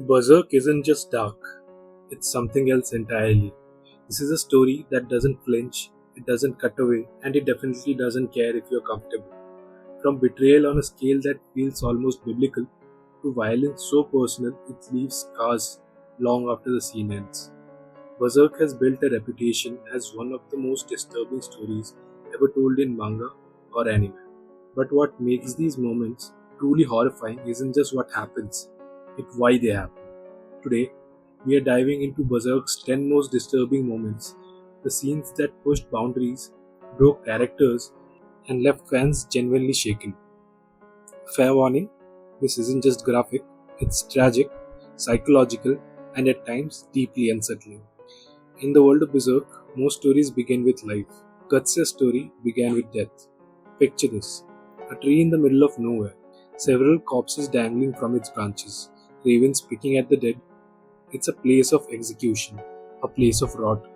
Berserk isn't just dark, it's something else entirely. This is a story that doesn't flinch, it doesn't cut away, and it definitely doesn't care if you're comfortable. From betrayal on a scale that feels almost biblical, to violence so personal it leaves scars long after the scene ends. Berserk has built a reputation as one of the most disturbing stories ever told in manga or anime. But what makes these moments truly horrifying isn't just what happens, it's why they happen. Today, we are diving into Berserk's 10 most disturbing moments, the scenes that pushed boundaries, broke characters, and left fans genuinely shaken. Fair warning, this isn't just graphic, it's tragic, psychological, and at times deeply unsettling. In the world of Berserk, most stories begin with life. Guts' story began with death. Picture this: a tree in the middle of nowhere, several corpses dangling from its branches, ravens picking at the dead. It's a place of execution, a place of rot,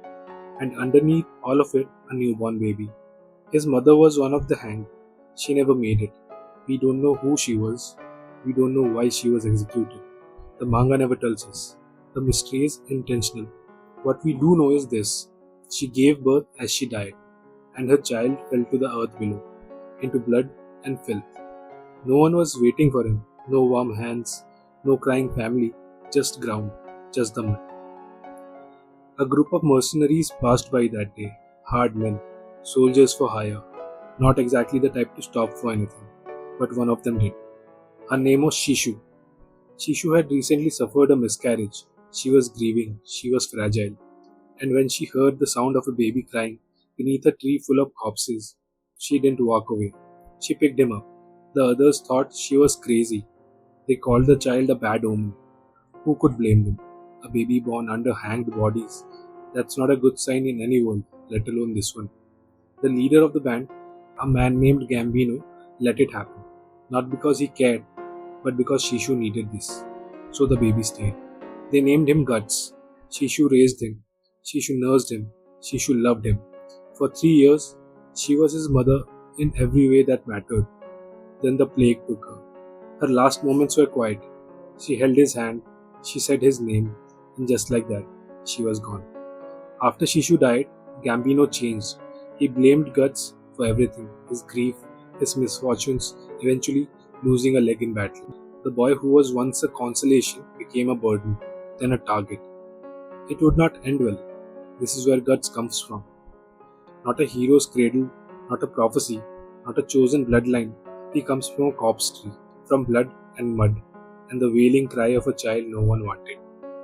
and underneath all of it, a newborn baby. His mother was one of the hanged. She never made it. We don't know who she was. We don't know why she was executed. The manga never tells us. The mystery is intentional. What we do know is this: she gave birth as she died, and her child fell to the earth below, into blood and filth. No one was waiting for him, no warm hands, no crying family, just ground, just the mud. A group of mercenaries passed by that day, hard men, soldiers for hire, not exactly the type to stop for anything, but one of them did. Her name was Shishu. Shishu had recently suffered a miscarriage. She was grieving, she was fragile, and when she heard the sound of a baby crying beneath a tree full of corpses, she didn't walk away. She picked him up. The others thought she was crazy. They called the child a bad omen. Who could blame them? A baby born under hanged bodies. That's not a good sign in any world, let alone this one. The leader of the band, a man named Gambino, let it happen. Not because he cared, but because Shishu needed this. So the baby stayed. They named him Guts. Shishu raised him. Shishu nursed him. Shishu loved him. For 3 years, she was his mother in every way that mattered. Then the plague took her. Her last moments were quiet. She held his hand, she said his name, and just like that, she was gone. After Shishu died, Gambino changed. He blamed Guts for everything: his grief, his misfortunes, eventually losing a leg in battle. The boy who was once a consolation became a burden, then a target. It would not end well. This is where Guts comes from. Not a hero's cradle, not a prophecy, not a chosen bloodline. He comes from a corpse tree, from blood and mud, and the wailing cry of a child no one wanted.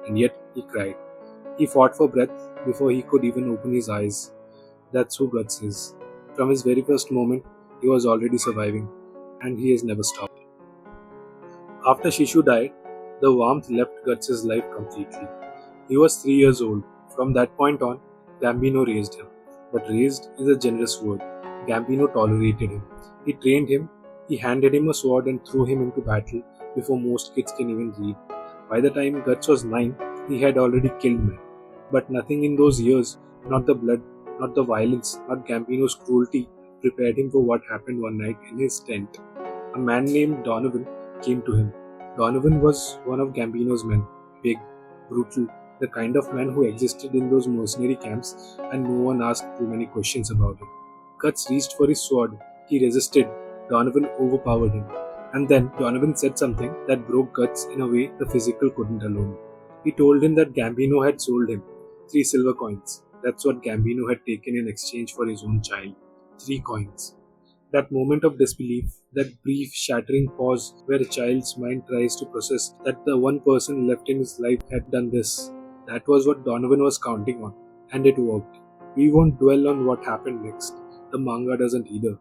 And yet he cried. He fought for breath before he could even open his eyes. That's who Guts is. From his very first moment, he was already surviving, and he has never stopped. After Shishu died, the warmth left Guts' life completely. He was 3 years old. From that point on, Gambino raised him. But raised is a generous word. Gambino tolerated him. He trained him, he handed him a sword and threw him into battle before most kids can even read. By the time Guts was 9, he had already killed men. But nothing in those years, not the blood, not the violence, not Gambino's cruelty, prepared him for what happened one night in his tent. A man named Donovan came to him. Donovan was one of Gambino's men, big, brutal, the kind of man who existed in those mercenary camps, and no one asked too many questions about him. Guts reached for his sword. He resisted. Donovan overpowered him. And then Donovan said something that broke Guts in a way the physical couldn't alone. He told him that Gambino had sold him 3 silver coins. That's what Gambino had taken in exchange for his own child. 3 coins. That moment of disbelief, that brief shattering pause where a child's mind tries to process that the one person left in his life had done this. That was what Donovan was counting on. And it worked. We won't dwell on what happened next. The manga doesn't either.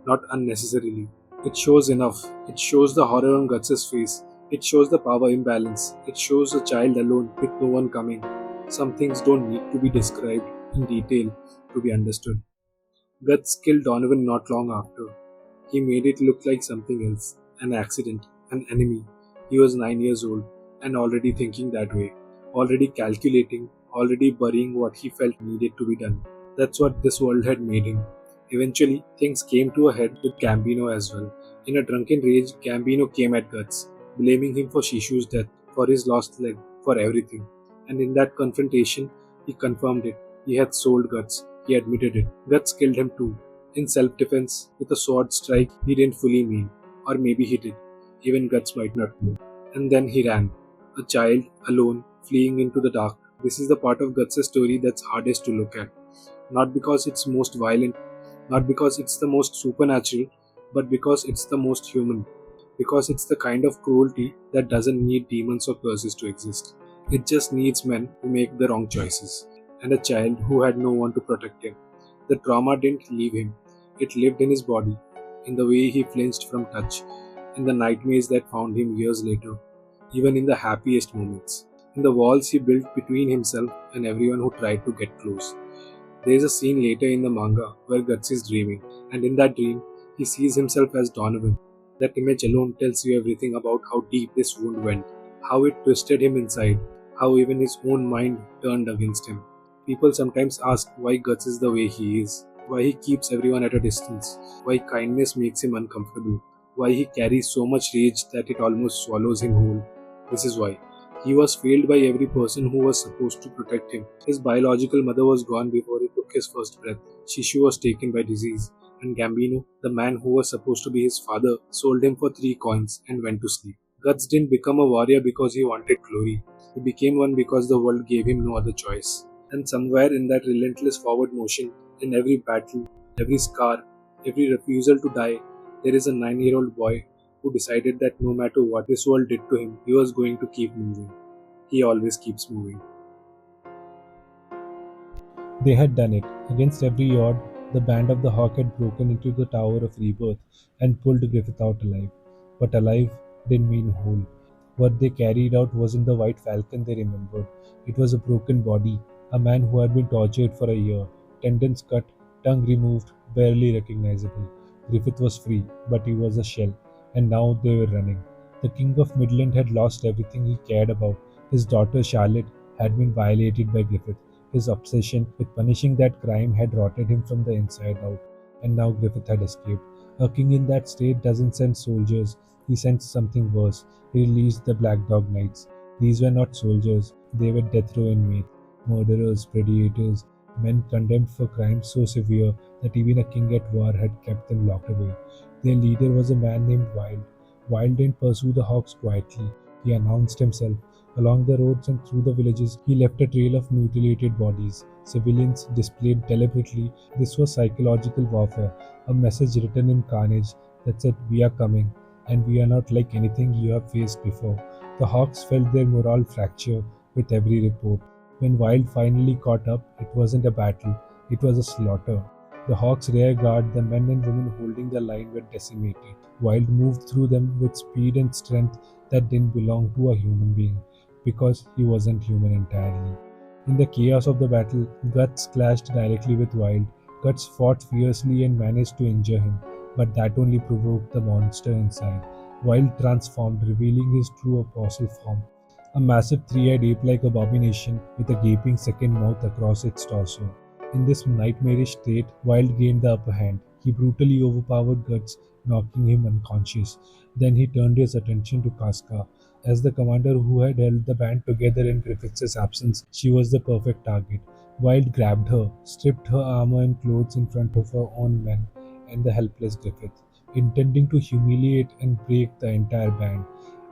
Not unnecessarily. It shows enough. It shows the horror on Guts' face. It shows the power imbalance. It shows a child alone with no one coming. Some things don't need to be described in detail to be understood. Guts killed Donovan not long after. He made it look like something else, an accident, an enemy. He was 9 years old and already thinking that way, already calculating, already burying what he felt needed to be done. That's what this world had made him. Eventually, things came to a head with Gambino as well. In a drunken rage, Gambino came at Guts, blaming him for Shishu's death. for his lost leg, for everything. And in that confrontation, he confirmed it. He had sold Guts. He admitted it. Guts killed him too. In self defense, with a sword strike he didn't fully mean. Or maybe he did. Even Guts might not know. And then he ran. A child, alone, fleeing into the dark. This is the part of Guts' story that's hardest to look at. Not because it's most violent, not because it's the most supernatural, but because it's the most human. Because it's the kind of cruelty that doesn't need demons or curses to exist. It just needs men who make the wrong choices. And a child who had no one to protect him. The trauma didn't leave him, it lived in his body, in the way he flinched from touch, in the nightmares that found him years later, even in the happiest moments, in the walls he built between himself and everyone who tried to get close. There is a scene later in the manga where Guts is dreaming, and in that dream, he sees himself as Donovan. That image alone tells you everything about how deep this wound went, how it twisted him inside, how even his own mind turned against him. People sometimes ask why Guts is the way he is, why he keeps everyone at a distance, why kindness makes him uncomfortable, why he carries so much rage that it almost swallows him whole. This is why. He was failed by every person who was supposed to protect him. His biological mother was gone before he took his first breath. Shishu was taken by disease. And Gambino, the man who was supposed to be his father, sold him for 3 coins and went to sleep. Guts didn't become a warrior because he wanted glory. He became one because the world gave him no other choice. And somewhere in that relentless forward motion, in every battle, every scar, every refusal to die, there is a 9-year-old boy who decided that no matter what this world did to him, he was going to keep moving. He always keeps moving. They had done it. Against every odd, the band of the Hawk had broken into the Tower of Rebirth and pulled Griffith out alive. But alive didn't mean whole. What they carried out wasn't the white falcon they remembered. It was a broken body, a man who had been tortured for a year, tendons cut, tongue removed, barely recognizable. Griffith was free, but he was a shell, and now they were running. The King of Midland had lost everything he cared about. His daughter Charlotte had been violated by Griffith. His obsession with punishing that crime had rotted him from the inside out, and now Griffith had escaped. A king in that state doesn't send soldiers, he sends something worse. He released the Black Dog Knights. These were not soldiers, they were death row inmates, murderers, predators, men condemned for crimes so severe that even a king at war had kept them locked away. Their leader was a man named Wild. Wild didn't pursue the Hawks quietly. He announced himself. Along the roads and through the villages, he left a trail of mutilated bodies, civilians displayed deliberately. This was psychological warfare, a message written in carnage that said, "We are coming, and we are not like anything you have faced before." The Hawks felt their morale fracture with every report. When Wild finally caught up, it wasn't a battle, it was a slaughter. The Hawks' rear guard, the men and women holding the line, were decimated. Wild moved through them with speed and strength that didn't belong to a human being, because he wasn't human entirely. In the chaos of the battle, Guts clashed directly with Wild. Guts fought fiercely and managed to injure him, but that only provoked the monster inside. Wild transformed, revealing his true apostle form. A massive three-eyed ape-like abomination with a gaping second mouth across its torso. In this nightmarish state, Wild gained the upper hand. He brutally overpowered Guts, knocking him unconscious. Then he turned his attention to Casca. As the commander who had held the band together in Griffith's absence, she was the perfect target. Wild grabbed her, stripped her armor and clothes in front of her own men and the helpless Griffith, intending to humiliate and break the entire band.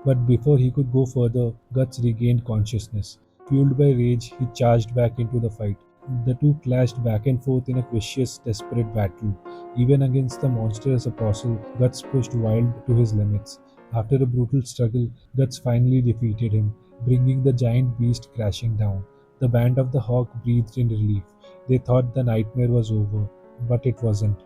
But before he could go further, Guts regained consciousness. Fueled by rage, he charged back into the fight. The two clashed back and forth in a vicious, desperate battle. Even against the monstrous apostle, Guts pushed Wild to his limits. After a brutal struggle, Guts finally defeated him, bringing the giant beast crashing down. The band of the Hawk breathed in relief. They thought the nightmare was over, but it wasn't.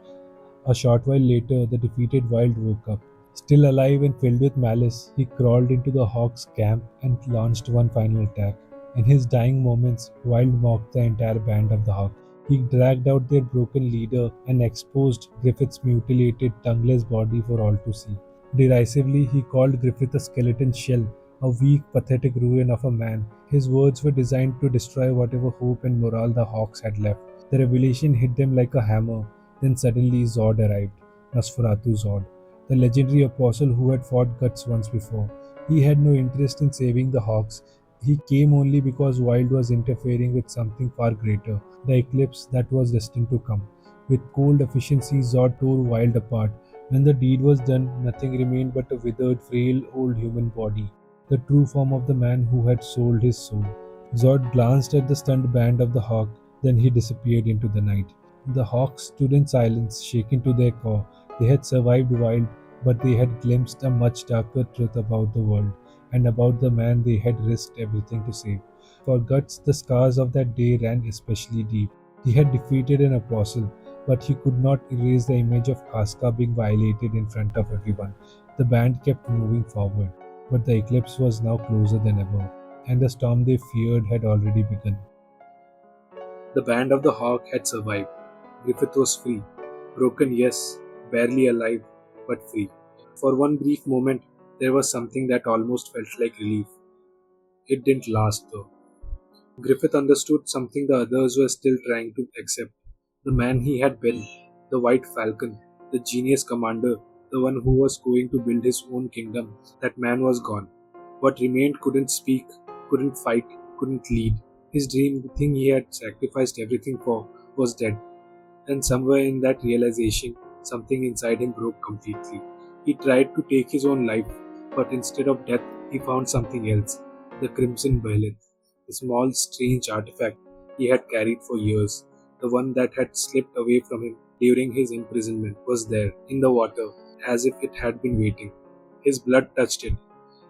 A short while later, the defeated Wild woke up. Still alive and filled with malice, he crawled into the Hawk's camp and launched one final attack. In his dying moments, Wild mocked the entire band of the Hawk. He dragged out their broken leader and exposed Griffith's mutilated, tongueless body for all to see. Derisively, he called Griffith a skeleton shell, a weak, pathetic ruin of a man. His words were designed to destroy whatever hope and morale the Hawks had left. The revelation hit them like a hammer. Then suddenly Zod arrived. Nosferatu Zod, the legendary apostle who had fought Guts once before. He had no interest in saving the Hawks. He came only because Wild was interfering with something far greater, the eclipse that was destined to come. With cold efficiency, Zod tore Wild apart. When the deed was done, nothing remained but a withered, frail old human body, the true form of the man who had sold his soul. Zod glanced at the stunned band of the Hawk, then he disappeared into the night. The Hawks stood in silence, shaken to their core. They had survived Wild, but they had glimpsed a much darker truth about the world and about the man they had risked everything to save. For Guts, the scars of that day ran especially deep. He had defeated an apostle, but he could not erase the image of Casca being violated in front of everyone. The band kept moving forward, but the eclipse was now closer than ever, and the storm they feared had already begun. The band of the Hawk had survived. Griffith was free. Broken, yes, barely alive, but free. For one brief moment, there was something that almost felt like relief. It didn't last, though. Griffith understood something the others were still trying to accept. The man he had been, the White Falcon, the genius commander, the one who was going to build his own kingdom, that man was gone. What remained couldn't speak, couldn't fight, couldn't lead. His dream, the thing he had sacrificed everything for, was dead. And somewhere in that realization, something inside him broke completely. He tried to take his own life, but instead of death, he found something else, the Crimson Violet, the small, strange artifact he had carried for years. The one that had slipped away from him during his imprisonment was there, in the water, as if it had been waiting. His blood touched it.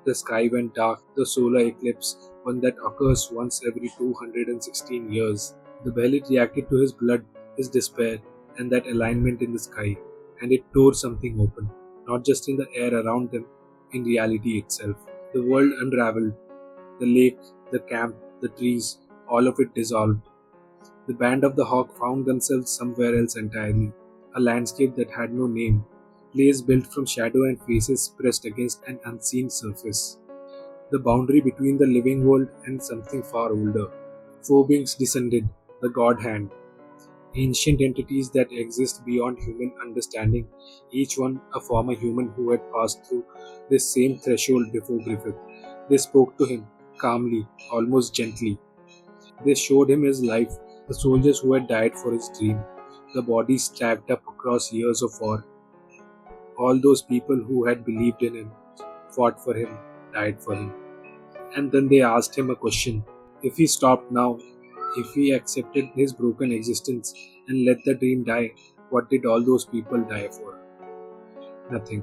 The sky went dark, the solar eclipse, one that occurs once every 216 years. The violet reacted to his blood, his despair, and that alignment in the sky, and it tore something open, not just in the air around them, in reality itself. The world unraveled, the lake, the camp, the trees, all of it dissolved. The band of the hawk found themselves somewhere else entirely, a landscape that had no name, place built from shadow and faces pressed against an unseen surface. The boundary between the living world and something far older. Four beings descended, the God Hand, ancient entities that exist beyond human understanding, each one a former human who had passed through this same threshold before Griffith. They spoke to him, calmly, almost gently. They showed him his life, the soldiers who had died for his dream, the bodies stacked up across years of war, all those people who had believed in him, fought for him, died for him. And then they asked him a question. If he stopped now, if he accepted his broken existence and let the dream die, what did all those people die for? Nothing.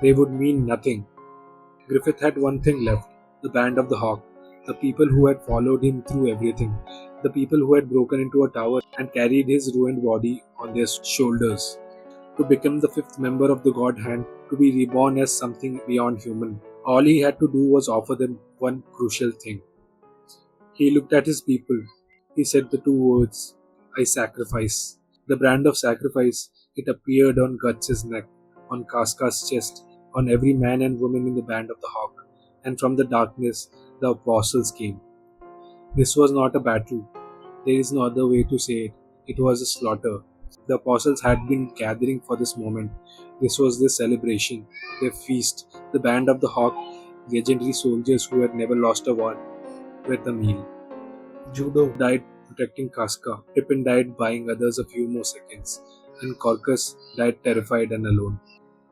They would mean nothing. Griffith had one thing left, the band of the hawk, the people who had followed him through everything, the people who had broken into a tower and carried his ruined body on their shoulders, to become the fifth member of the God Hand, to be reborn as something beyond human. All he had to do was offer them one crucial thing. He looked at his people. He said the two words, I sacrifice. The brand of sacrifice, it appeared on Guts' neck, on Casca's chest, on every man and woman in the band of the hawk. And from the darkness, the apostles came. This was not a battle. There is no other way to say it. It was a slaughter. The apostles had been gathering for this moment. This was their celebration, their feast. The band of the hawk, legendary soldiers who had never lost a war, were the meal. Judo died protecting Casca, Pippin died buying others a few more seconds, and Corcus died terrified and alone.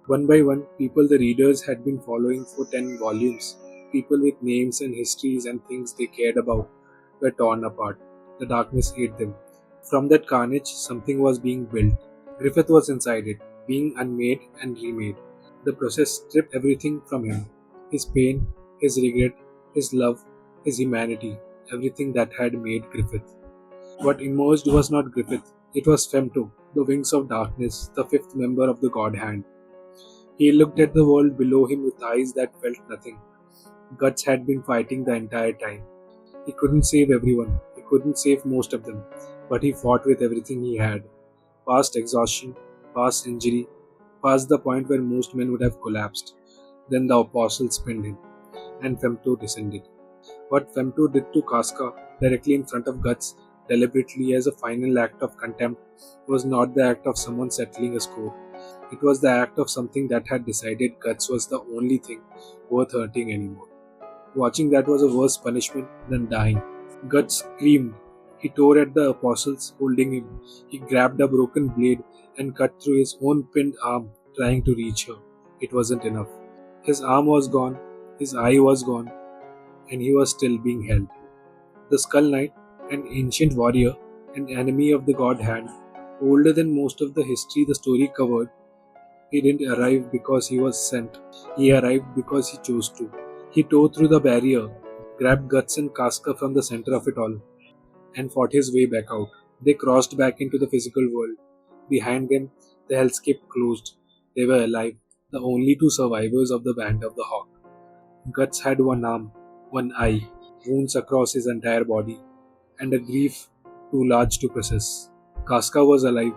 One by one, people the readers had been following for 10 volumes, people with names and histories and things they cared about, were torn apart. The darkness ate them. From that carnage, something was being built. Griffith was inside it, being unmade and remade. The process stripped everything from him, his pain, his regret, his love, his humanity, everything that had made Griffith. What emerged was not Griffith, it was Femto, the wings of darkness, the fifth member of the God Hand. He looked at the world below him with eyes that felt nothing. Guts had been fighting the entire time. He couldn't save everyone, he couldn't save most of them, but he fought with everything he had. Past exhaustion, past injury, past the point where most men would have collapsed. Then the apostles pinned him, and Femto descended. What Femto did to Casca, directly in front of Guts, deliberately as a final act of contempt, was not the act of someone settling a score. It was the act of something that had decided guts was the only thing worth hurting anymore. Watching that was a worse punishment than dying. Guts screamed. He tore at the apostles holding him. He grabbed a broken blade and cut through his own pinned arm, trying to reach her. It wasn't enough. His arm was gone, his eye was gone, and he was still being held. The Skull Knight, an ancient warrior, an enemy of the God Hand, older than most of the history the story covered, he didn't arrive because he was sent. He arrived because he chose to. He tore through the barrier, grabbed Guts and Casca from the center of it all, and fought his way back out. They crossed back into the physical world. Behind them, the hellscape closed. They were alive, the only two survivors of the Band of the Hawk. Guts had one arm, one eye, wounds across his entire body, and a grief too large to process. Casca was alive,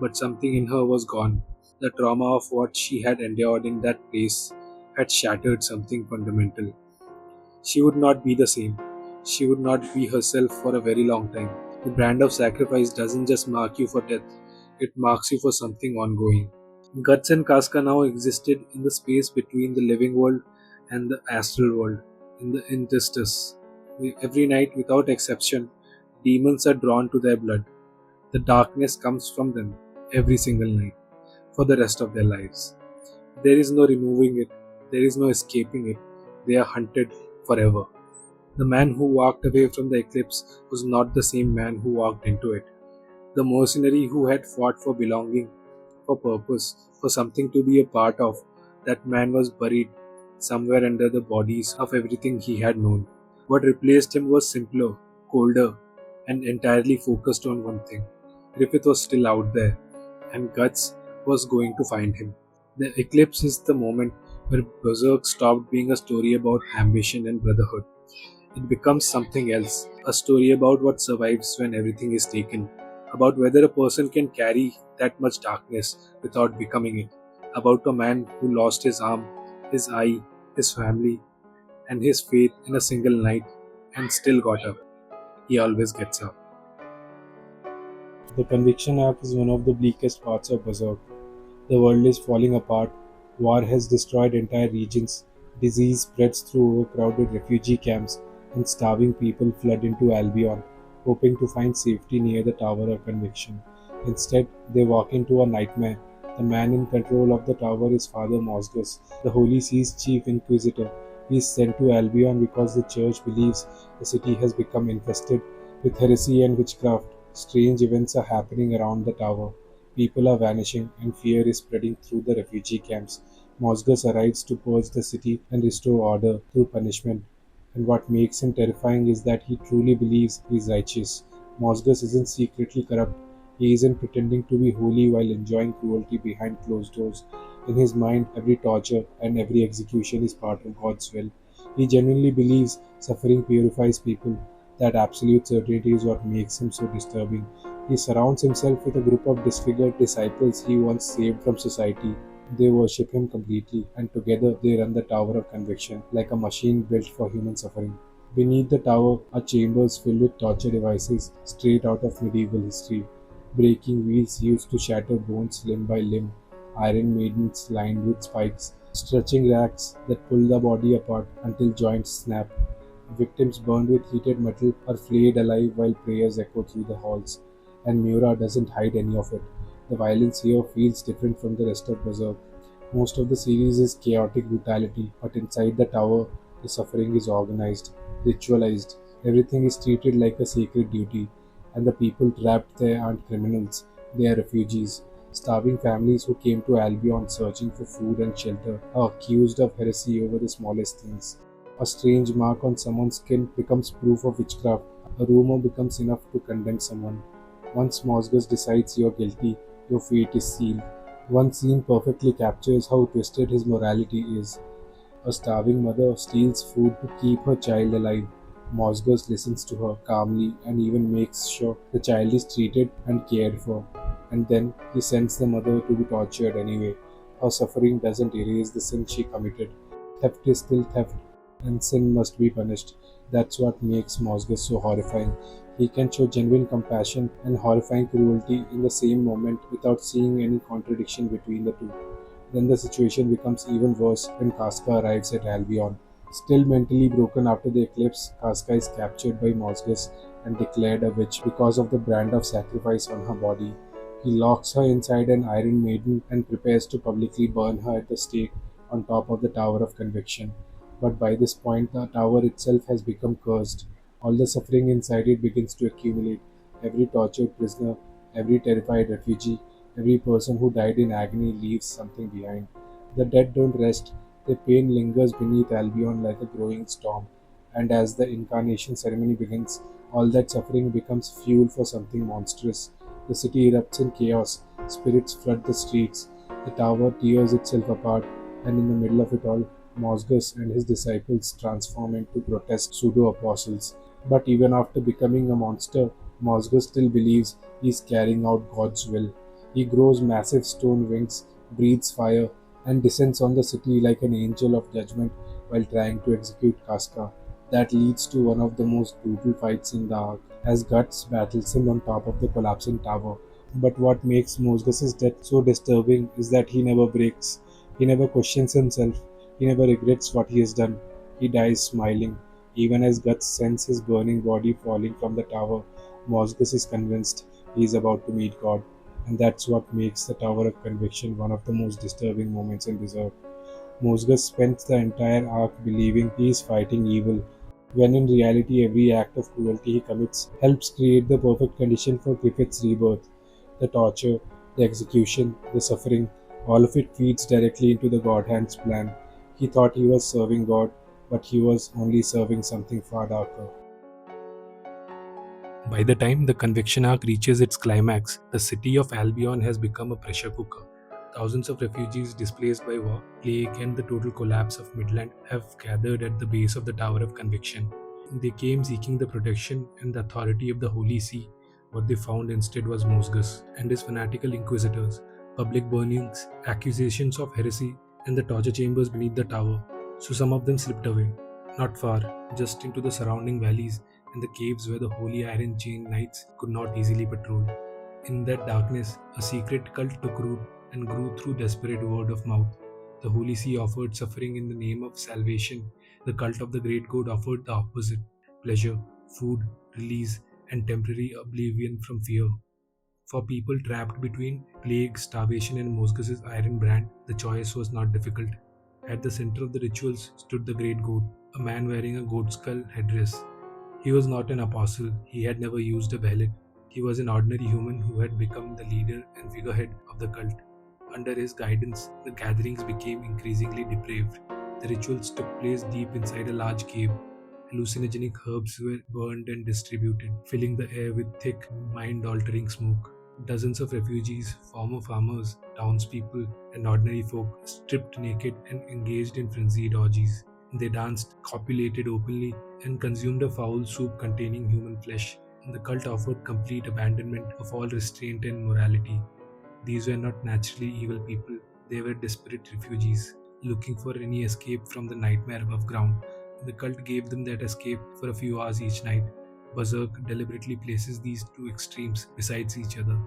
but something in her was gone. The trauma of what she had endured in that place had shattered something fundamental. She would not be the same. She would not be herself for a very long time. The brand of sacrifice doesn't just mark you for death, it marks you for something ongoing. Guts and Casca now existed in the space between the living world and the astral world, in the interstice. Every night, without exception, demons are drawn to their blood. The darkness comes from them every single night for the rest of their lives. There is no removing it, there is no escaping it. They are hunted forever. The man who walked away from the eclipse was not the same man who walked into it. The mercenary who had fought for belonging, for purpose, for something to be a part of, that man was buried somewhere under the bodies of everything he had known. What replaced him was simpler, colder, and entirely focused on one thing. Griffith was still out there, and Guts was going to find him. The eclipse is the moment where Berserk stopped being a story about ambition and brotherhood. It becomes something else, a story about what survives when everything is taken, about whether a person can carry that much darkness without becoming it, about a man who lost his arm, his eye, his family, and his faith in a single night and still got up. He always gets up. The conviction arc is one of the bleakest parts of Berserk. The world is falling apart, war has destroyed entire regions, disease spreads through overcrowded refugee camps, and starving people flood into Albion, hoping to find safety near the Tower of Conviction. Instead, they walk into a nightmare. The man in control of the tower is Father Mosgus, the Holy See's chief inquisitor. He is sent to Albion because the church believes the city has become infested with heresy and witchcraft. Strange events are happening around the tower. People are vanishing and fear is spreading through the refugee camps. Mosgus arrives to purge the city and restore order through punishment. And what makes him terrifying is that he truly believes he is righteous. Mosgus isn't secretly corrupt. He isn't pretending to be holy while enjoying cruelty behind closed doors. In his mind, every torture and every execution is part of God's will. He genuinely believes suffering purifies people. That absolute certainty is what makes him so disturbing. He surrounds himself with a group of disfigured disciples he once saved from society. They worship him completely, and together they run the Tower of Conviction like a machine built for human suffering. Beneath the tower are chambers filled with torture devices straight out of medieval history. Breaking wheels used to shatter bones limb by limb, iron maidens lined with spikes, stretching racks that pull the body apart until joints snap. Victims burned with heated metal are flayed alive while prayers echo through the halls, and Miura doesn't hide any of it. The violence here feels different from the rest of Berserk. Most of the series is chaotic brutality, but inside the tower, the suffering is organized, ritualized. Everything is treated like a sacred duty, and the people trapped there aren't criminals, they are refugees. Starving families who came to Albion searching for food and shelter are accused of heresy over the smallest things. A strange mark on someone's skin becomes proof of witchcraft. A rumor becomes enough to condemn someone. Once Mosgus decides you're guilty, your fate is sealed. One scene perfectly captures how twisted his morality is. A starving mother steals food to keep her child alive. Mosgus listens to her calmly and even makes sure the child is treated and cared for. And then he sends the mother to be tortured anyway. Her suffering doesn't erase the sin she committed. Theft is still theft, and sin must be punished. That's what makes Mosgus so horrifying. He can show genuine compassion and horrifying cruelty in the same moment without seeing any contradiction between the two. Then the situation becomes even worse when Casca arrives at Albion. Still mentally broken after the eclipse, Casca is captured by Mosgus and declared a witch because of the brand of sacrifice on her body. He locks her inside an iron maiden and prepares to publicly burn her at the stake on top of the Tower of Conviction. But by this point, the tower itself has become cursed. All the suffering inside it begins to accumulate. Every tortured prisoner, every terrified refugee, every person who died in agony leaves something behind. The dead don't rest, their pain lingers beneath Albion like a growing storm. And as the incarnation ceremony begins, all that suffering becomes fuel for something monstrous. The city erupts in chaos, spirits flood the streets, the tower tears itself apart, and in the middle of it all, Mosgus and his disciples transform into grotesque pseudo apostles. But even after becoming a monster, Mosgus still believes he is carrying out God's will. He grows massive stone wings, breathes fire, and descends on the city like an angel of judgment while trying to execute Casca. That leads to one of the most brutal fights in the arc, as Guts battles him on top of the collapsing tower. But what makes Mosgus's death so disturbing is that he never breaks. He never questions himself. He never regrets what he has done. He dies smiling. Even as Guts sends his burning body falling from the tower, Mosgus is convinced he is about to meet God. And that's what makes the Tower of Conviction one of the most disturbing moments in Berserk. Mosgus spends the entire arc believing he is fighting evil, when in reality every act of cruelty he commits helps create the perfect condition for Griffith's rebirth. The torture, the execution, the suffering, all of it feeds directly into the God Hand's plan. He thought he was serving God, but he was only serving something far darker. By the time the conviction arc reaches its climax, the city of Albion has become a pressure cooker. Thousands of refugees displaced by war, plague, and the total collapse of Midland have gathered at the base of the Tower of Conviction. They came seeking the protection and the authority of the Holy See. What they found instead was Mosgus and his fanatical inquisitors, public burnings, accusations of heresy, and the torture chambers beneath the tower. So some of them slipped away, not far, just into the surrounding valleys and the caves where the Holy Iron Chain Knights could not easily patrol. In that darkness, a secret cult took root and grew through desperate word of mouth. The Holy See offered suffering in the name of salvation. The cult of the Great God offered the opposite: pleasure, food, release, and temporary oblivion from fear. For people trapped between plague, starvation, and Mosgus's iron brand, the choice was not difficult. At the center of the rituals stood the Great Goat, a man wearing a goat skull headdress. He was not an apostle, he had never used a ballot. He was an ordinary human who had become the leader and figurehead of the cult. Under his guidance, the gatherings became increasingly depraved. The rituals took place deep inside a large cave. Hallucinogenic herbs were burned and distributed, filling the air with thick, mind altering smoke. Dozens of refugees, former farmers, townspeople, and ordinary folk stripped naked and engaged in frenzied orgies. They danced, copulated openly, and consumed a foul soup containing human flesh. The cult offered complete abandonment of all restraint and morality. These were not naturally evil people, they were desperate refugees, looking for any escape from the nightmare above ground. The cult gave them that escape for a few hours each night. Berserk deliberately places these two extremes beside each other.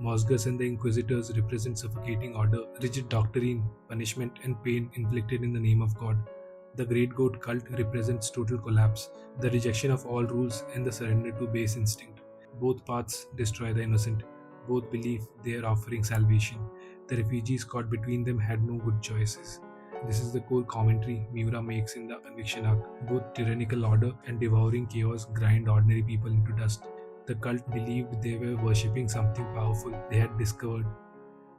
Mosgus and the Inquisitors represent suffocating order, rigid doctrine, punishment, and pain inflicted in the name of God. The Great Goat cult represents total collapse, the rejection of all rules, and the surrender to base instinct. Both paths destroy the innocent. Both believe they are offering salvation. The refugees caught between them had no good choices. This is the core commentary Miura makes in the Conviction arc. Both tyrannical order and devouring chaos grind ordinary people into dust. The cult believed they were worshipping something powerful they had discovered.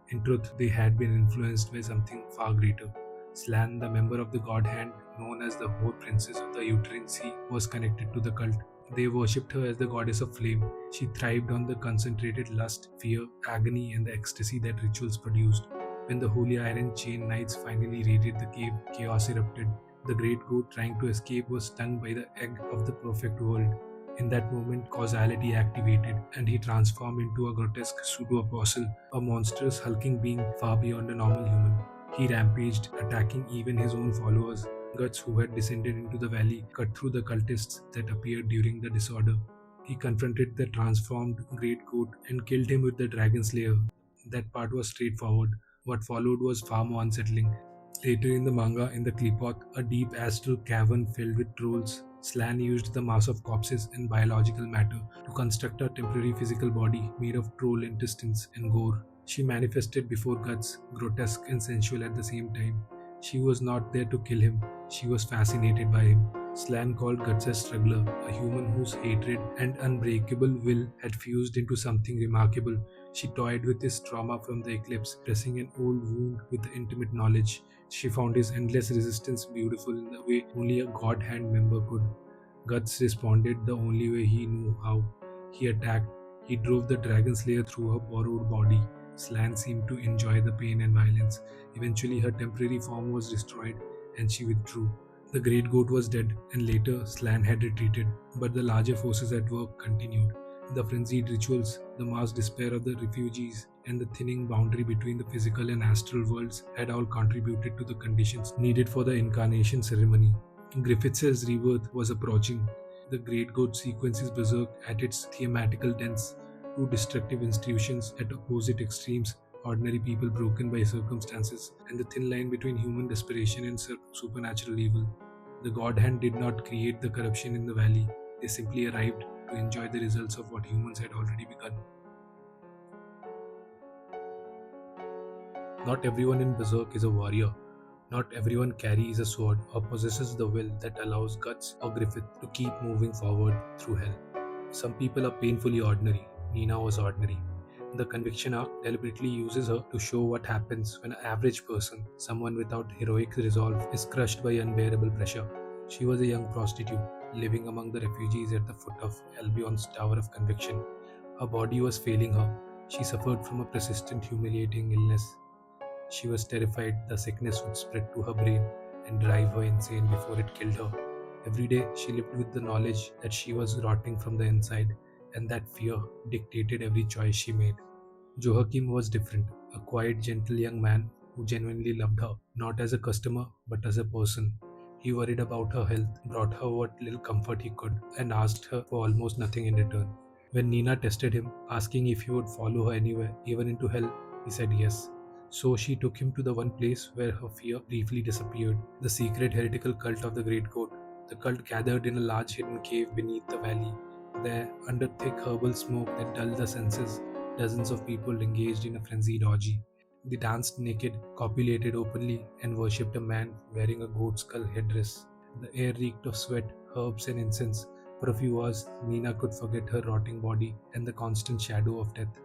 In truth, they had been influenced by something far greater. Slan, the member of the God Hand, known as the Whore Princess of the Uterine Sea, was connected to the cult. They worshipped her as the goddess of flame. She thrived on the concentrated lust, fear, agony, and the ecstasy that rituals produced. When the Holy Iron Chain Knights finally raided the cave, chaos erupted. The great goat trying to escape was stung by the egg of the perfect world. In that moment, causality activated, and he transformed into a grotesque pseudo-apostle, a monstrous hulking being far beyond a normal human. He rampaged, attacking even his own followers. Guts, who had descended into the valley, cut through the cultists that appeared during the disorder. He confronted the transformed Great Goat and killed him with the Dragon Slayer. That part was straightforward. What followed was far more unsettling. Later in the manga, in the Klipoth, a deep astral cavern filled with trolls, Slan used the mass of corpses and biological matter to construct a temporary physical body made of troll intestines and gore. She manifested before Guts, grotesque and sensual at the same time. She was not there to kill him, she was fascinated by him. Slan called Guts a struggler, a human whose hatred and unbreakable will had fused into something remarkable. She toyed with his trauma from the eclipse, pressing an old wound with the intimate knowledge. She found his endless resistance beautiful in the way only a God Hand member could. Guts responded the only way he knew how. He attacked. He drove the Dragon Slayer through her borrowed body. Slan seemed to enjoy the pain and violence. Eventually, her temporary form was destroyed and she withdrew. The Great Goat was dead, and later Slan had retreated, but the larger forces at work continued. The frenzied rituals, the mass despair of the refugees, and the thinning boundary between the physical and astral worlds had all contributed to the conditions needed for the incarnation ceremony. Griffiths' rebirth was approaching. The Great Goat sequences Berserk at its thematical dens, two destructive institutions at opposite extremes, ordinary people broken by circumstances, and the thin line between human desperation and supernatural evil. The God Hand did not create the corruption in the valley, they simply arrived to enjoy the results of what humans had already begun. Not everyone in Berserk is a warrior. Not everyone carries a sword or possesses the will that allows Guts or Griffith to keep moving forward through hell. Some people are painfully ordinary. Nina was ordinary. The conviction arc deliberately uses her to show what happens when an average person, someone without heroic resolve, is crushed by unbearable pressure. She was a young prostitute, living among the refugees at the foot of Albion's Tower of Conviction. Her body was failing her. She suffered from a persistent, humiliating illness. She was terrified the sickness would spread to her brain and drive her insane before it killed her. Every day she lived with the knowledge that she was rotting from the inside, and that fear dictated every choice she made. Joachim was different, a quiet, gentle young man who genuinely loved her, not as a customer, but as a person. He worried about her health, brought her what little comfort he could, and asked her for almost nothing in return. When Nina tested him, asking if he would follow her anywhere, even into hell, he said yes. So she took him to the one place where her fear briefly disappeared, the secret heretical cult of the Great Goat. The cult gathered in a large hidden cave beneath the valley. There, under thick herbal smoke that dulled the senses, dozens of people engaged in a frenzied orgy. They danced naked, copulated openly, and worshipped a man wearing a goat skull headdress. The air reeked of sweat, herbs, and incense. For a few hours, Nina could forget her rotting body and the constant shadow of death.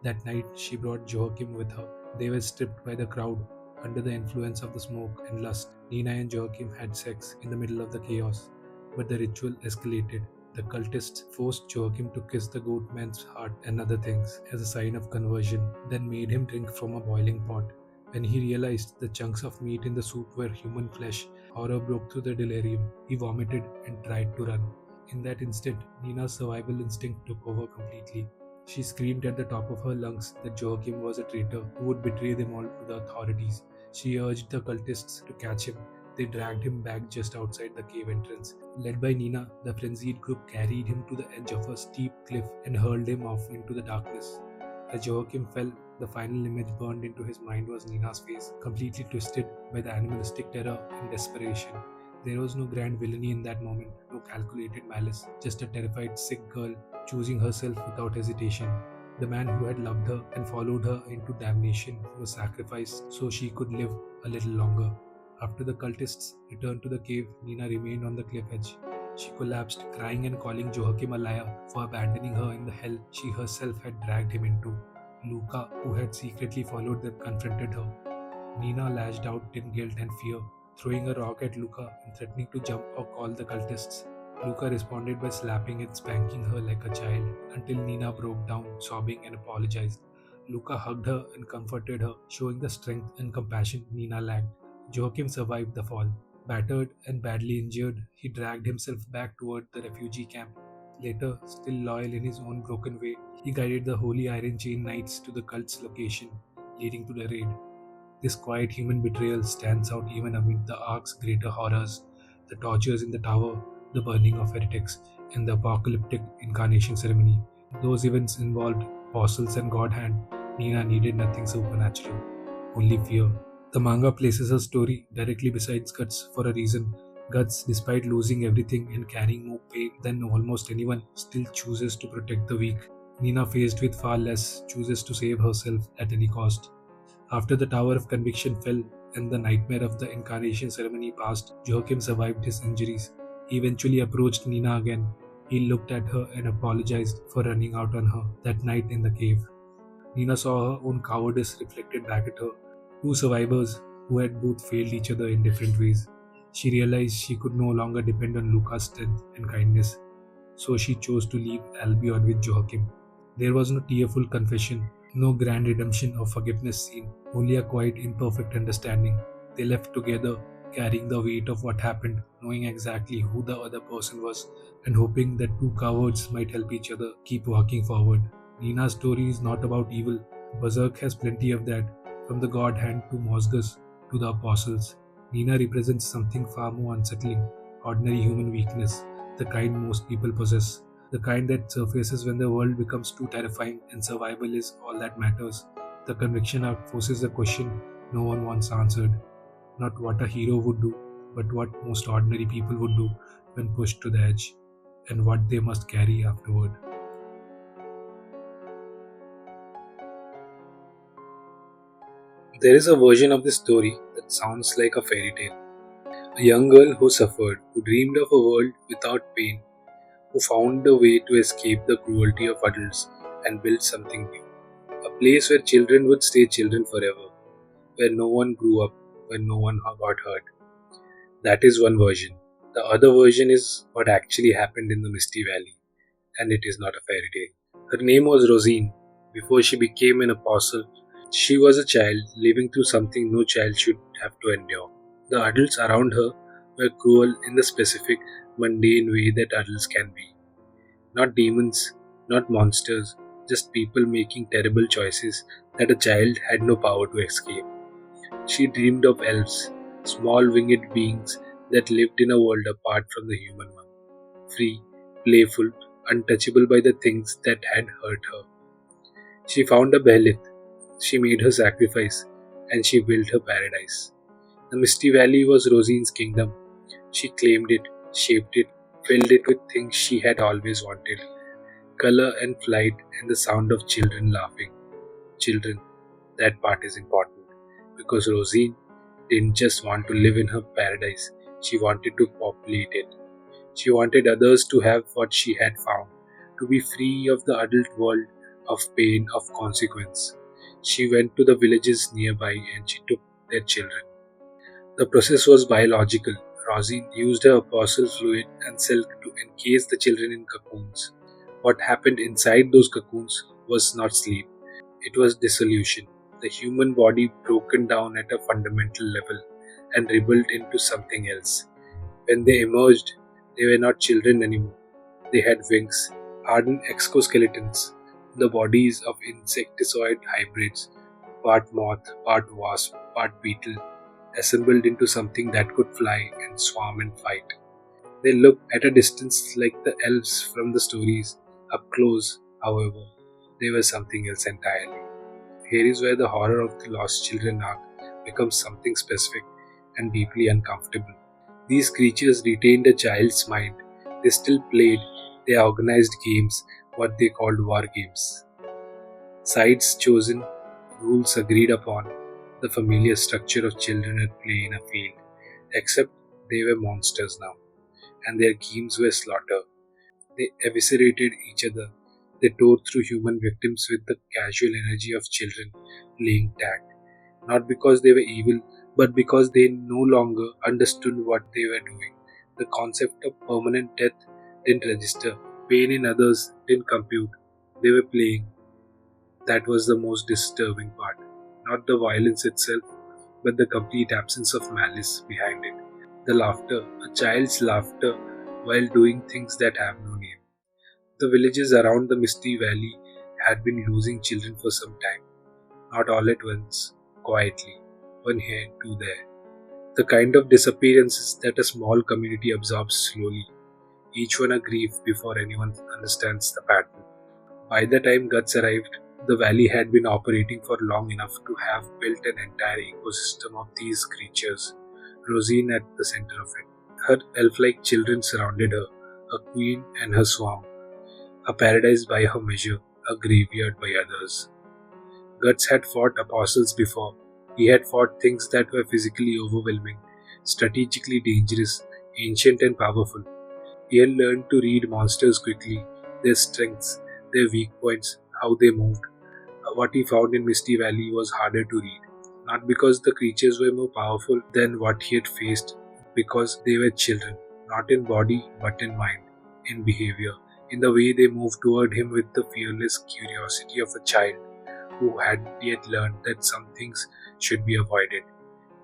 That night, she brought Joachim with her. They were stripped by the crowd, under the influence of the smoke and lust. Nina and Joachim had sex in the middle of the chaos, but the ritual escalated. The cultists forced Joachim to kiss the goat man's heart and other things as a sign of conversion, then made him drink from a boiling pot. When he realized the chunks of meat in the soup were human flesh, horror broke through the delirium. He vomited and tried to run. In that instant, Nina's survival instinct took over completely. She screamed at the top of her lungs that Joachim was a traitor who would betray them all to the authorities. She urged the cultists to catch him. They dragged him back just outside the cave entrance. Led by Nina, the frenzied group carried him to the edge of a steep cliff and hurled him off into the darkness. As Joachim fell, the final image burned into his mind was Nina's face, completely twisted by the animalistic terror and desperation. There was no grand villainy in that moment, no calculated malice, just a terrified, sick girl choosing herself without hesitation. The man who had loved her and followed her into damnation was sacrificed so she could live a little longer. After the cultists returned to the cave, Nina remained on the cliff edge. She collapsed, crying and calling Joachim a liar for abandoning her in the hell she herself had dragged him into. Luca, who had secretly followed them, confronted her. Nina lashed out in guilt and fear, throwing a rock at Luca and threatening to jump or call the cultists. Luca responded by slapping and spanking her like a child until Nina broke down, sobbing and apologized. Luca hugged her and comforted her, showing the strength and compassion Nina lacked. Joachim survived the fall. Battered and badly injured, he dragged himself back toward the refugee camp. Later, still loyal in his own broken way, he guided the Holy Iron Chain Knights to the cult's location, leading to the raid. This quiet human betrayal stands out even amid the ark's greater horrors, the tortures in the tower, the burning of heretics, and the apocalyptic incarnation ceremony. Those events involved apostles and God hand. Nina needed nothing supernatural, only fear. The manga places her story directly beside Guts for a reason. Guts, despite losing everything and carrying more pain than almost anyone, still chooses to protect the weak. Nina, faced with far less, chooses to save herself at any cost. After the Tower of Conviction fell and the nightmare of the incarnation ceremony passed, Joachim survived his injuries. He eventually approached Nina again. He looked at her and apologized for running out on her that night in the cave. Nina saw her own cowardice reflected back at her, two survivors who had both failed each other in different ways. She realized she could no longer depend on Luca's strength and kindness, so she chose to leave Albion with Joachim. There was no tearful confession, no grand redemption or forgiveness scene, only a quiet, imperfect understanding. They left together, carrying the weight of what happened, knowing exactly who the other person was, and hoping that two cowards might help each other keep walking forward. Nina's story is not about evil. Berserk has plenty of that, from the God Hand to Mosgus to the Apostles. Nina represents something far more unsettling, ordinary human weakness, the kind most people possess, the kind that surfaces when the world becomes too terrifying and survival is all that matters. The conviction arc forces a question no one wants answered. Not what a hero would do, but what most ordinary people would do when pushed to the edge, and what they must carry afterward. There is a version of this story that sounds like a fairy tale. A young girl who suffered, who dreamed of a world without pain, who found a way to escape the cruelty of adults and build something new. A place where children would stay children forever, where no one grew up, where no one got hurt. That is one version. The other version is what actually happened in the Misty Valley, and it is not a fairy tale. Her name was Rosine. Before she became an apostle, she was a child living through something no child should have to endure. The adults around her were cruel in the specific, mundane way that adults can be. Not demons, not monsters, just people making terrible choices that a child had no power to escape. She dreamed of elves, small winged beings that lived in a world apart from the human one, free, playful, untouchable by the things that had hurt her. She found a behemoth, she made her sacrifice, and she built her paradise. The Misty Valley was Rosine's kingdom. She claimed it, shaped it, filled it with things she had always wanted, color and flight, and the sound of children laughing. Children, that part is important because Rosine didn't just want to live in her paradise, she wanted to populate it. She wanted others to have what she had found, to be free of the adult world of pain, of consequence. She went to the villages nearby and she took their children. The process was biological. Rosine used her apostle fluid and silk to encase the children in cocoons. What happened inside those cocoons was not sleep, it was dissolution. The human body broken down at a fundamental level and rebuilt into something else. When they emerged, they were not children anymore. They had wings, hardened exoskeletons, the bodies of insectoid hybrids, part moth, part wasp, part beetle, assembled into something that could fly and swarm and fight. They looked at a distance like the elves from the stories. Up close, however, they were something else entirely. Here is where the horror of the lost children arc becomes something specific and deeply uncomfortable. These creatures retained a child's mind. They still played. They organized games, what they called war games. Sides chosen, rules agreed upon, the familiar structure of children at play in a field. Except they were monsters now, and their games were slaughter. They eviscerated each other. They tore through human victims with the casual energy of children playing tag. Not because they were evil, but because they no longer understood what they were doing. The concept of permanent death didn't register. Pain in others didn't compute. They were playing. That was the most disturbing part. Not the violence itself, but the complete absence of malice behind it. The laughter, a child's laughter while doing things that have no name. The villages around the Misty Valley had been losing children for some time, not all at once, quietly. one here, two there. The kind of disappearances that a small community absorbs slowly, each one a grief before anyone understands the pattern. By the time Guts arrived, the valley had been operating for long enough to have built an entire ecosystem of these creatures, Rosine at the center of it. Her elf-like children surrounded her, a queen and her swarm, a paradise by her measure, a graveyard by others. Guts had fought apostles before. He had fought things that were physically overwhelming, strategically dangerous, ancient and powerful. He had learned to read monsters quickly, their strengths, their weak points, how they moved. What he found in Misty Valley was harder to read. Not because the creatures were more powerful than what he had faced, because they were children, not in body but in mind, in behavior, in the way they moved toward him with the fearless curiosity of a child who hadn't yet learned that some things should be avoided.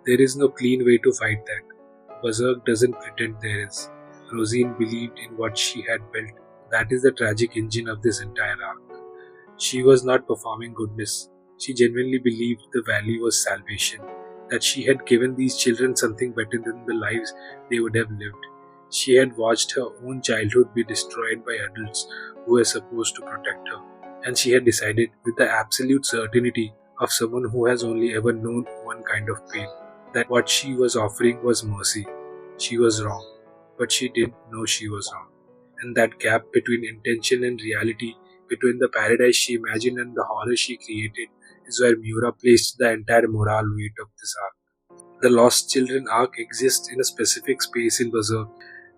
There is no clean way to fight that. Berserk doesn't pretend there is. Rosine believed in what she had built. That is the tragic engine of this entire arc. She was not performing goodness. She genuinely believed the valley was salvation, that she had given these children something better than the lives they would have lived. She had watched her own childhood be destroyed by adults who were supposed to protect her, and she had decided, with the absolute certainty of someone who has only ever known one kind of pain, that what she was offering was mercy. She was wrong, but she didn't know she was wrong. And that gap between intention and reality, between the paradise she imagined and the horror she created, is where Miura placed the entire moral weight of this arc. The Lost Children arc exists in a specific space in Berserk.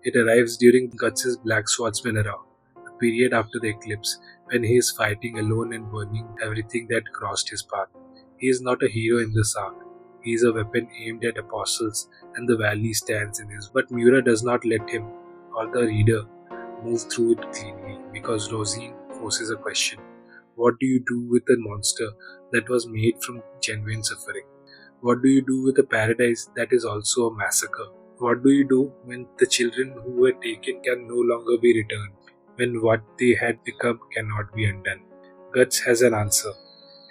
It arrives during Guts' Black Swordsman era, a period after the Eclipse, when he is fighting alone and burning everything that crossed his path. He is not a hero in this arc. He is a weapon aimed at apostles, and the valley stands in his. But Miura does not let him, or the reader, move through it cleanly, because Rosine forces a question. What do you do with a monster that was made from genuine suffering? What do you do with a paradise that is also a massacre? What do you do when the children who were taken can no longer be returned? When what they had become cannot be undone? Guts has an answer.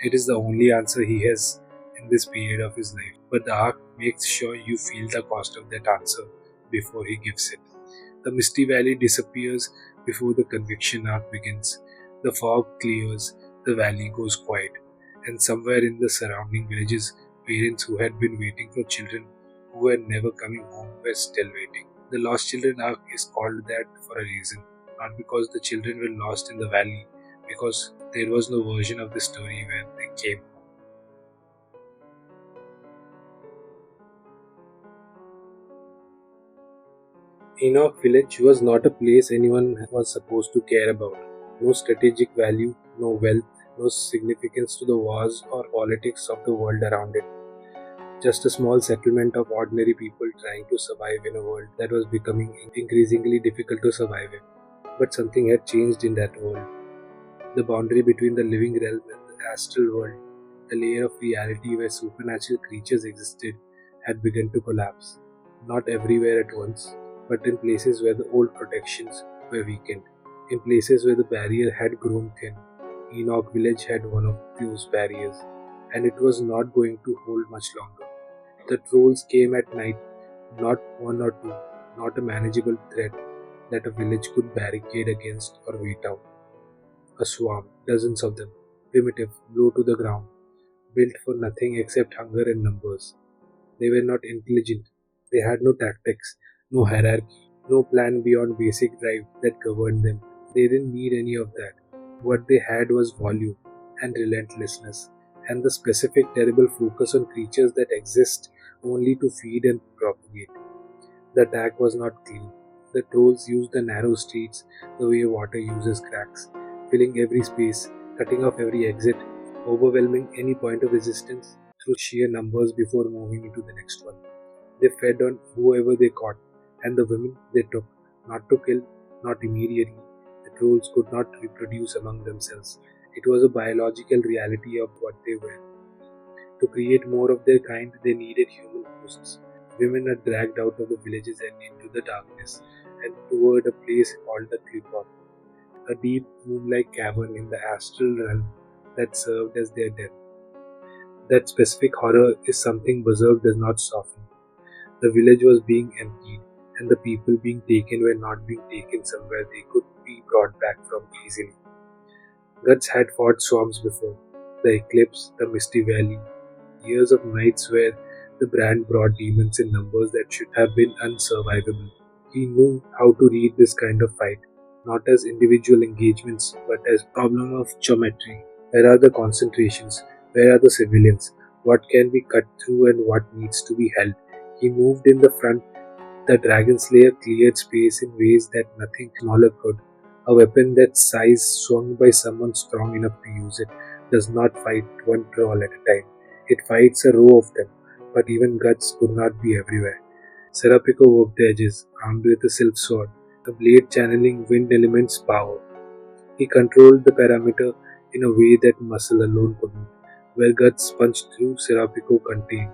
It is the only answer he has in this period of his life. But the arc makes sure you feel the cost of that answer before he gives it. The Misty Valley disappears before the conviction arc begins. The fog clears, the valley goes quiet, and somewhere in the surrounding villages, parents who had been waiting for children who were never coming home were still waiting. The Lost Children arc is called that for a reason, not because the children were lost in the valley, because there was no version of the story where they came. Enoch Village was not a place anyone was supposed to care about. No strategic value, no wealth, no significance to the wars or politics of the world around it. Just a small settlement of ordinary people trying to survive in a world that was becoming increasingly difficult to survive in. But something had changed in that world. The boundary between the living realm and the astral world, the layer of reality where supernatural creatures existed, had begun to collapse. Not everywhere at once, but in places where the old protections were weakened, in places where the barrier had grown thin. Enoch Village had one of those barriers, and it was not going to hold much longer. The trolls came at night, not one or two, not a manageable threat that a village could barricade against or wait out. A swarm, dozens of them, primitive, low to the ground, built for nothing except hunger and numbers. They were not intelligent. They had no tactics, no hierarchy, no plan beyond basic drive that governed them. They didn't need any of that. What they had was volume and relentlessness, and the specific terrible focus on creatures that exist only to feed and propagate. The attack was not clean. The trolls used the narrow streets the way water uses cracks, filling every space, cutting off every exit, overwhelming any point of resistance through sheer numbers before moving into the next one. They fed on whoever they caught, and the women they took, not to kill, not immediately. The trolls could not reproduce among themselves. It was a biological reality of what they were. To create more of their kind, they needed human hosts. Women are dragged out of the villages and into the darkness, and toward a place called the Clipper, a deep, womb-like cavern in the astral realm that served as their den. That specific horror is something Berserk does not soften. The village was being emptied, and the people being taken were not being taken somewhere they could be brought back from easily. Guts had fought swarms before, the Eclipse, the Misty Valley, years of nights where the brand brought demons in numbers that should have been unsurvivable. He knew how to read this kind of fight, not as individual engagements, but as problem of geometry. Where are the concentrations? Where are the civilians? What can be cut through and what needs to be held? He moved in the front. The Dragon Slayer cleared space in ways that nothing smaller could. A weapon that size swung by someone strong enough to use it does not fight one troll at a time. It fights a row of them, but even Guts could not be everywhere. Serapiko worked the edges, armed with a silk sword, a blade channeling wind element's power. He controlled the parameter in a way that muscle alone couldn't. Where Guts punched through, Serapiko contained.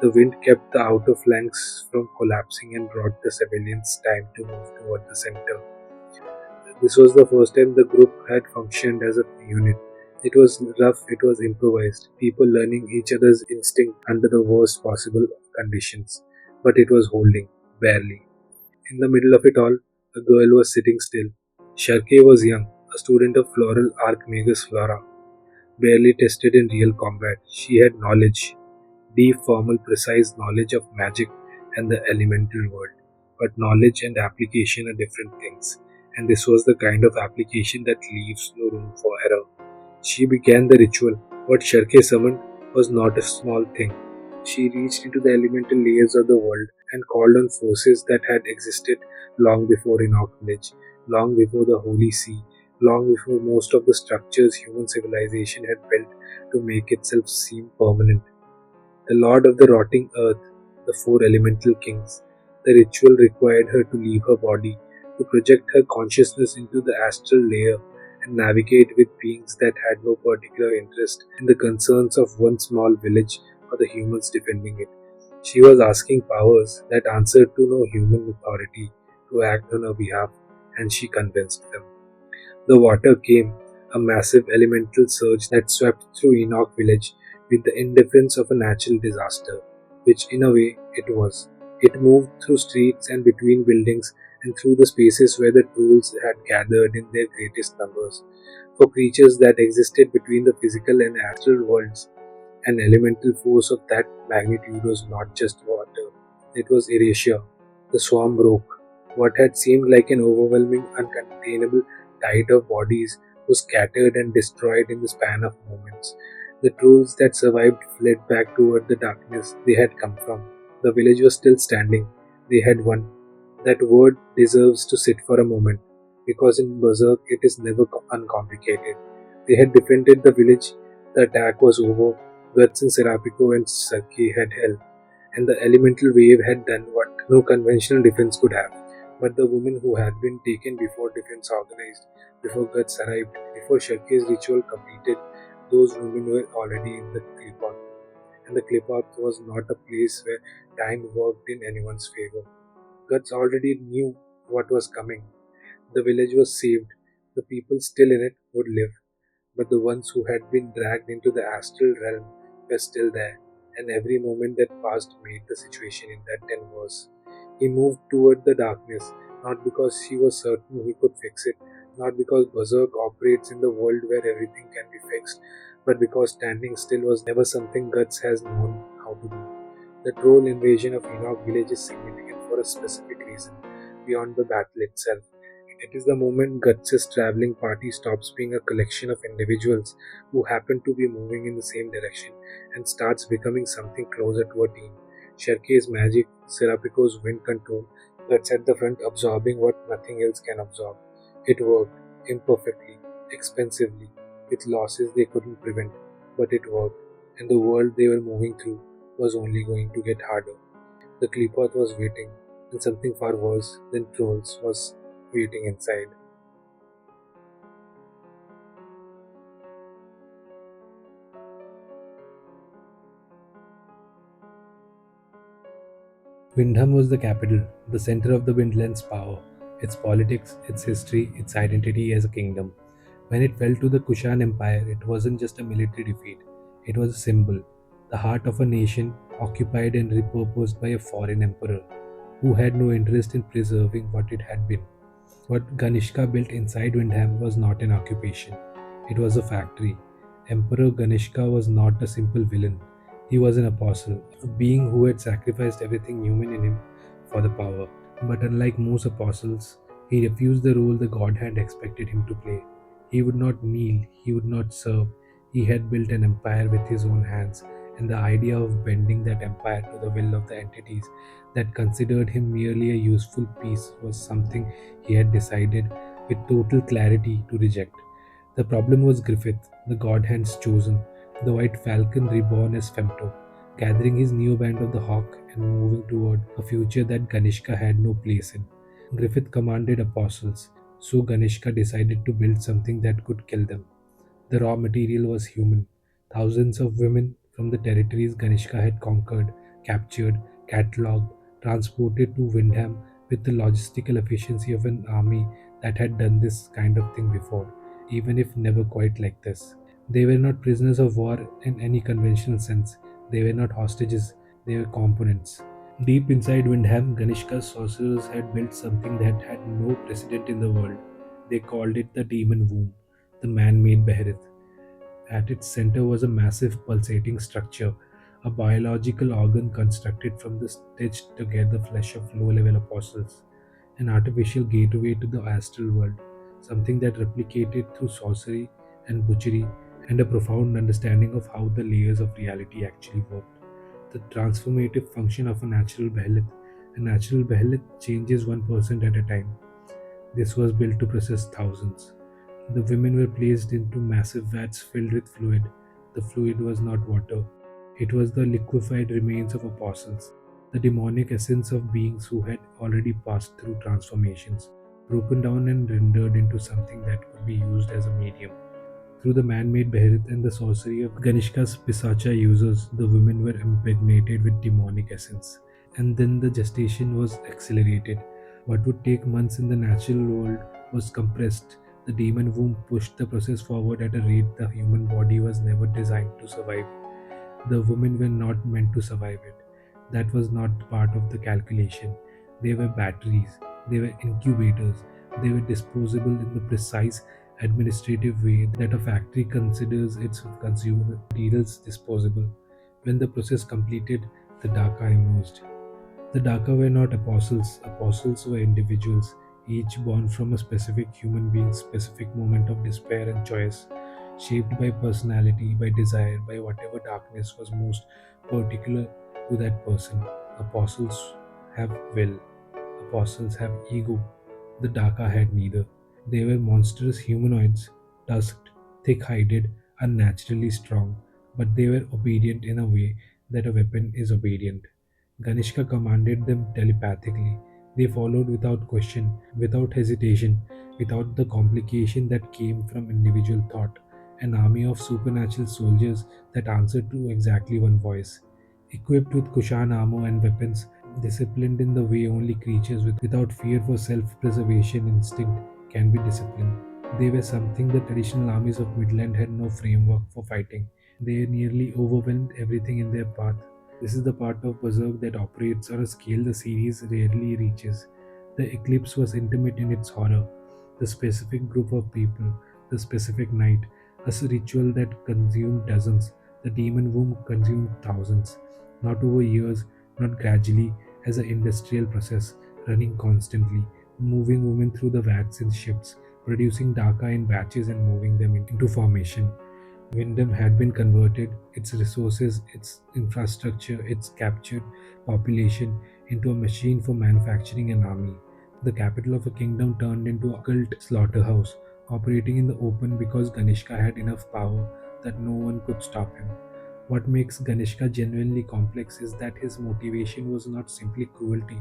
The wind kept the outer flanks from collapsing and brought the civilians time to move toward the center. This was the first time the group had functioned as a unit. It was rough, it was improvised, people learning each other's instinct under the worst possible conditions. But it was holding, barely. In the middle of it all, a girl was sitting still. Sharkey was young, a student of Floral Archmagus Flora, barely tested in real combat. She had knowledge, deep, formal, precise knowledge of magic and the elemental world. But knowledge and application are different things, and this was the kind of application that leaves no room for error. She began the ritual. What Sharkey summoned was not a small thing. She reached into the elemental layers of the world and called on forces that had existed long before Enoch Village, long before the Holy See, long before most of the structures human civilization had built to make itself seem permanent. The lord of the rotting earth, the four elemental kings. The ritual required her to leave her body, to project her consciousness into the astral layer and navigate with beings that had no particular interest in the concerns of one small village or the humans defending it. She was asking powers that answered to no human authority to act on her behalf, and she convinced them. The water came, a massive elemental surge that swept through Enoch village with the indifference of a natural disaster, which in a way it was. It moved through streets and between buildings and through the spaces where the trolls had gathered in their greatest numbers. For creatures that existed between the physical and astral worlds, an elemental force of that magnitude was not just water, it was erasure. The swarm broke. What had seemed like an overwhelming, uncontainable tide of bodies was scattered and destroyed in the span of moments. The trolls that survived fled back toward the darkness they had come from. The village was still standing. They had won. That word deserves to sit for a moment, because in Berserk it is never uncomplicated. They had defended the village, the attack was over, Guts and Serapiko and Saki had held, and the elemental wave had done what no conventional defense could have. But the woman who had been taken before defense organized, before Guts arrived, before Shaki's ritual completed, those women were already in the Klipot. And the Klipot was not a place where time worked in anyone's favor. Guts already knew what was coming. The village was saved. The people still in it would live. But the ones who had been dragged into the astral realm were still there, and every moment that passed made the situation in that den worse. He moved toward the darkness, not because he was certain he could fix it, not because Berserk operates in the world where everything can be fixed, but because standing still was never something Guts has known how to do. The troll invasion of Enoch village is significant for a specific reason, beyond the battle itself. It is the moment Guts' traveling party stops being a collection of individuals who happen to be moving in the same direction and starts becoming something closer to a team. Sherke's magic, Serapiko's wind control, Guts at the front absorbing what nothing else can absorb. It worked, imperfectly, expensively, with losses they couldn't prevent, but it worked, and the world they were moving through was only going to get harder. The Kleepoth was waiting, and something far worse than trolls was waiting inside. Windham was the capital, the center of the Windland's power, its politics, its history, its identity as a kingdom. When it fell to the Kushan Empire, it wasn't just a military defeat, it was a symbol. the heart of a nation occupied and repurposed by a foreign emperor who had no interest in preserving what it had been. What Ganishka built inside Windham was not an occupation, it was a factory. Emperor Ganishka was not a simple villain, he was an apostle, a being who had sacrificed everything human in him for the power. But unlike most apostles, he refused the role the God had expected him to play. He would not kneel, he would not serve. He had built an empire with his own hands, and the idea of bending that empire to the will of the entities that considered him merely a useful piece was something he had decided with total clarity to reject. The problem was Griffith, the god hand's chosen, the white falcon reborn as Femto, gathering his new band of the hawk and moving toward a future that Ganishka had no place in. Griffith commanded apostles, so Ganishka decided to build something that could kill them. The raw material was human. Thousands of women from the territories Ganishka had conquered, captured, catalogued, transported to Windham with the logistical efficiency of an army that had done this kind of thing before, even if never quite like this. They were not prisoners of war in any conventional sense. They were not hostages, they were components. Deep inside Windham, Ganishka's sorcerers had built something that had no precedent in the world. They called it the demon womb, the man made behemoth. At its center was a massive pulsating structure, a biological organ constructed from the stitched together flesh of low level apostles, an artificial gateway to the astral world, something that replicated through sorcery and butchery and a profound understanding of how the layers of reality actually worked. The transformative function of a natural behemoth changes 1% at a time. This was built to process thousands. The women were placed into massive vats filled with fluid. The fluid was not water, it was the liquefied remains of apostles, the demonic essence of beings who had already passed through transformations, broken down and rendered into something that could be used as a medium. Through the man made Beherit and the sorcery of Ganishka's Pisacha users, the women were impregnated with demonic essence. And then the gestation was accelerated. What would take months in the natural world was compressed. The demon womb pushed the process forward at a rate the human body was never designed to survive. The women were not meant to survive it. That was not part of the calculation. They were batteries, they were incubators, they were disposable in the precise administrative way that a factory considers its consumer materials disposable. When the process completed, the Daka emerged. The Daka were not apostles, apostles were individuals, each born from a specific human being's specific moment of despair and choice, shaped by personality, by desire, by whatever darkness was most particular to that person. Apostles have will, apostles have ego. The Daka had neither. They were monstrous humanoids, tusked, thick hided, unnaturally strong, but they were obedient in a way that a weapon is obedient. Ganishka commanded them telepathically. They followed without question, without hesitation, without the complication that came from individual thought. An army of supernatural soldiers that answered to exactly one voice. Equipped with Kushan armor and weapons, disciplined in the way only creatures without fear for self preservation instinct can be disciplined. They were something the traditional armies of Midland had no framework for fighting. They nearly overwhelmed everything in their path. This is the part of Berserk that operates on a scale the series rarely reaches. The Eclipse was intimate in its horror. The specific group of people, the specific night, a ritual that consumed dozens, the demon womb consumed thousands, not over years, not gradually, as an industrial process, running constantly, moving women through the vats in shifts, producing Daka in batches and moving them into formation. Wyndham had been converted, its resources, its infrastructure, its captured population into a machine for manufacturing an army. The capital of a kingdom turned into a cult slaughterhouse, operating in the open because Ganishka had enough power that no one could stop him. What makes Ganishka genuinely complex is that his motivation was not simply cruelty.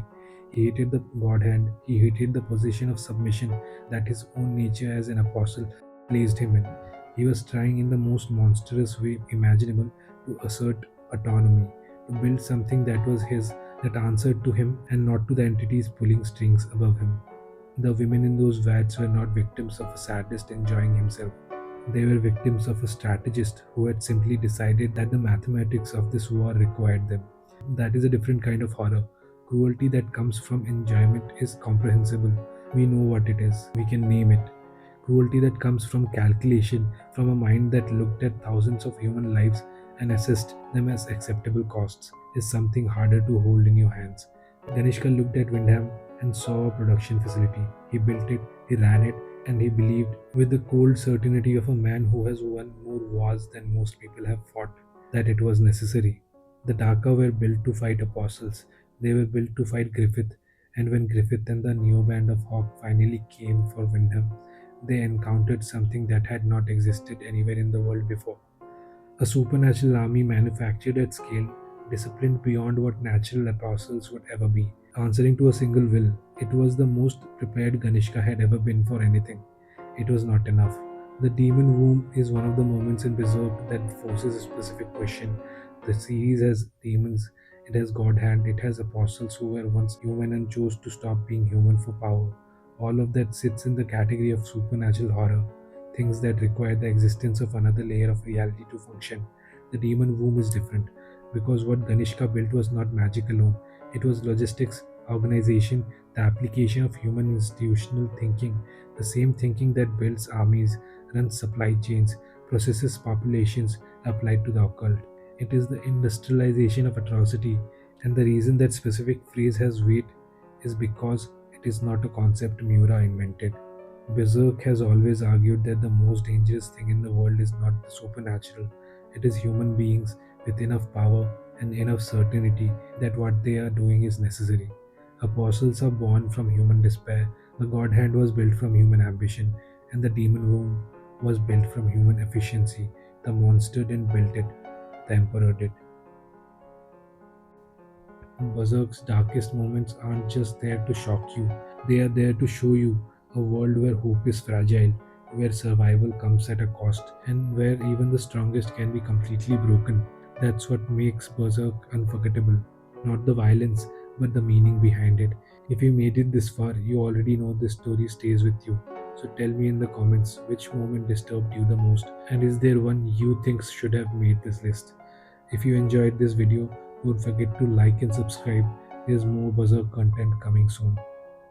He hated the God hand, he hated the position of submission that his own nature as an apostle placed him in. He was trying in the most monstrous way imaginable to assert autonomy, to build something that was his, that answered to him and not to the entities pulling strings above him. The women in those vats were not victims of a sadist enjoying himself. They were victims of a strategist who had simply decided that the mathematics of this war required them. That is a different kind of horror. Cruelty that comes from enjoyment is comprehensible. We know what it is, we can name it. Cruelty that comes from calculation, from a mind that looked at thousands of human lives and assessed them as acceptable costs, is something harder to hold in your hands. Ganishka looked at Windham and saw a production facility. He built it, he ran it, and he believed, with the cold certainty of a man who has won more wars than most people have fought, that it was necessary. The Dhaka were built to fight apostles. They were built to fight Griffith. And when Griffith and the new band of Hawk finally came for Windham, they encountered something that had not existed anywhere in the world before. A supernatural army manufactured at scale, disciplined beyond what natural apostles would ever be, answering to a single will. It was the most prepared Ganishka had ever been for anything. It was not enough. The demon womb is one of the moments in Berserk that forces a specific question. The series has demons, it has God hand, it has apostles who were once human and chose to stop being human for power. All of that sits in the category of supernatural horror, things that require the existence of another layer of reality to function. The demon womb is different because what Ganishka built was not magic alone, it was logistics, organization, the application of human institutional thinking, the same thinking that builds armies, runs supply chains, processes populations applied to the occult. It is the industrialization of atrocity, and the reason that specific phrase has weight is because it is not a concept Miura invented. Berserk has always argued that the most dangerous thing in the world is not the supernatural, it is human beings with enough power and enough certainty that what they are doing is necessary. Apostles are born from human despair, the God hand was built from human ambition, and the demon womb was built from human efficiency. The monster didn't build it, the emperor did. Berserk's darkest moments aren't just there to shock you, they are there to show you a world where hope is fragile, where survival comes at a cost, and where even the strongest can be completely broken. That's what makes Berserk unforgettable. Not the violence, but the meaning behind it. If you made it this far, you already know this story stays with you. So tell me in the comments which moment disturbed you the most, and is there one you think should have made this list? If you enjoyed this video, don't forget to like and subscribe. There's more Berserk content coming soon.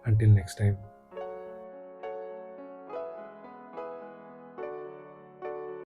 Until next time.